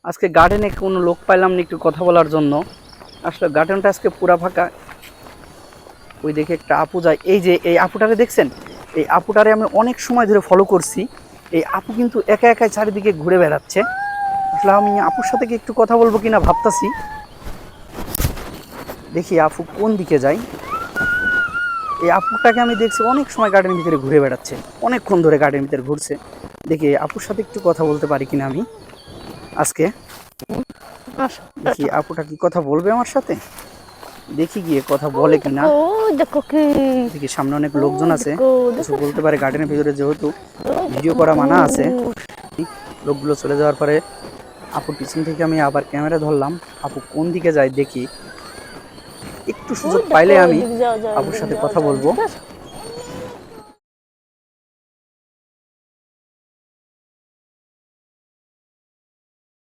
আজকে গার্ডেনে কোনো লোক পাইলাম না একটু কথা বলার জন্য। আসলে গার্ডেনটা আজকে পুরা ফাঁকা। ওই দেখে একটা আপু যায়, এই যে এই আপুটারে দেখছেন, এই আপুটারে আমি অনেক সময় ধরে ফলো করছি। এই আপু কিন্তু একা একাই চারিদিকে ঘুরে বেড়াচ্ছে। আসলে আমি আপুর সাথে কি একটু কথা বলবো কিনা ভাবতাছি। দেখি আপু কোন দিকে যায়। এই আপুটাকে আমি দেখছি অনেক সময় গার্ডেনের ভিতরে ঘুরে বেড়াচ্ছে, অনেকক্ষণ ধরে গার্ডেনের ভিতরে ঘুরছে। দেখি আপুর সাথে একটু কথা বলতে পারি কিনা আমি আজকে। দেখি আপুটা কি কথা বলবে আমার সাথে, দেখি গিয়ে কথা বলে কিনা। দেখো কি দেখি সামনে অনেক লোকজন আছে, কিছু দেখো বলতে পারে গার্ডেনের ভিতরে, যেহেতু ভিডিও করা মানা আছে। লোকগুলো চলে যাওয়ার পরে আপুর পিছন থেকে আমি আবার ক্যামেরা ধরলাম। আপু কোন দিকে যায় দেখি, একটু সুযোগ পাইলে আমি আপুর সাথে কথা বলবো।